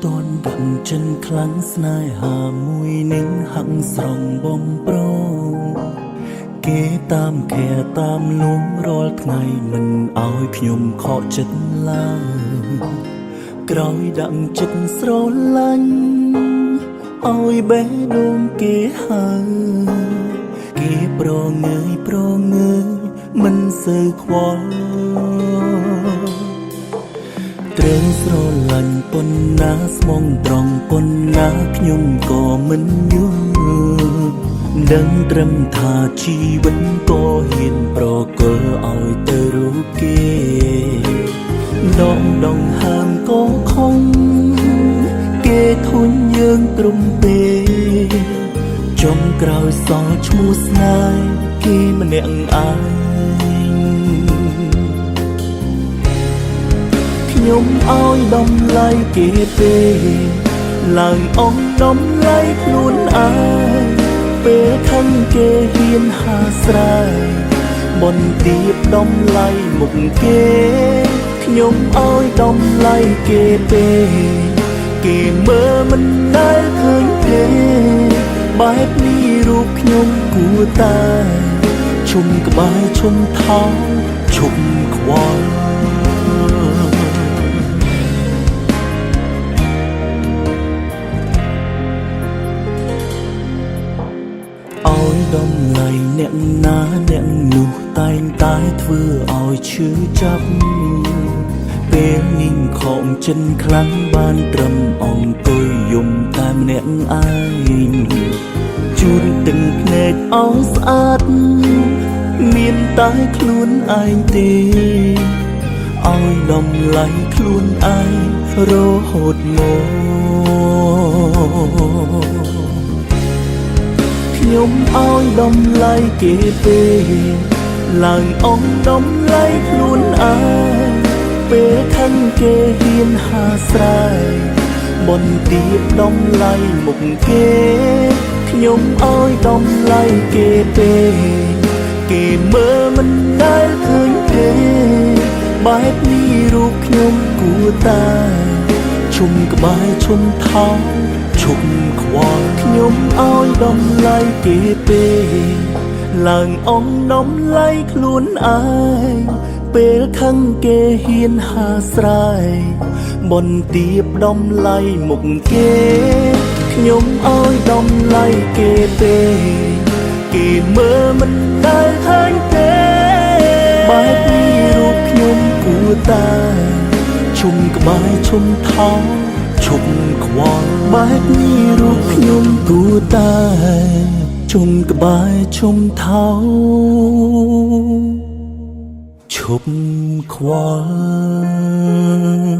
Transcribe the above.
តនដឹងចិនខ្លាំងស្នេហាមួយនឹងហាក់ស្រងបំប្រងគេតាមខែតាមលួងរាល់ថ្ងៃមិនឲ្យខ្ញុំខកចិត្តឡើយក្រោយដាក់ចិត្តស្រឡាញ់ឲ្យបេះដូងគេហើយគេប្រងើយមិនសូវខ្វល់ត្រូវស្រឡាញ់ប៉ុណ្ណាស្មងត្រង់ប៉ុណ្ណាខ្ញុំក៏មិនយល់ដឹងត្រឹមថាជីវិតក៏ហ៊ានប្រគល់ឲ្យទៅរូបគេដងហើមក៏ខំគេធុញយើងទ្រំពេចុងក្រោយសល់ឈ្មោះស្នេហ៍គេម្នាក់ឯងខ្ញុំឲ្យតម្លៃគេទេឡើងអស់តម្លៃខ្លួនឯងពេលខឹងគេហ៊ានហាស្រែបនទៀបតម្លៃមុខគេខ្ញុំឲ្យតម្លៃគេទេគេមើលមិនដែលឃើញទេបែបនេះរូបខ្ញុំគួរតែឈុំក្បែរឈុំថោឈុំខ្វល់ឲ្យតម្លៃអ្នកណាអ្នកនោះតែងតែធ្វើឲ្យឈឺចាប់ពេលញញខំចិនខ្លាំងបានត្រឹមអង្គុយយំតែម្នាក់ឯងជូនទឹកភ្នែកអស់ស្អាតមានតែខ្លួនឯងទេឲ្យតម្លៃខ្លួនឯងរហូតមកខ្ញុំឲ្យតម្លៃគេទេឡើងអស់តម្លៃខ្លួនឯងពេលខឹងគេហ៊ានហាស្រែបនទៀបតម្លៃមុខគេខ្ញុំឲ្យតម្លៃគេទេគេមើលមិនដែលឃើញទេបែបនេះរូបខ្ញុំគួរតែឈុំក្បែរឈុំថោឈុំខ្វល់ខ្ញុំឲ្យតម្លៃគេទេឡើងអស់តម្លៃខ្លួនឯងពេលខឹងគេហ៊ានហាស្រែបនទៀបតម្លៃមុខគេខ្ញុំឲ្យតម្លៃគេទេគេមើលមិនដែលឃើញទេបែបនេះរូបខ្ញុំគួរតែឈុំក្បែរឈុំថោឈុំខ្វល់បែបនេះរូបខ្ញុំគួរតែឈុំក្បែរឈុំថោឈប់ខ្វល់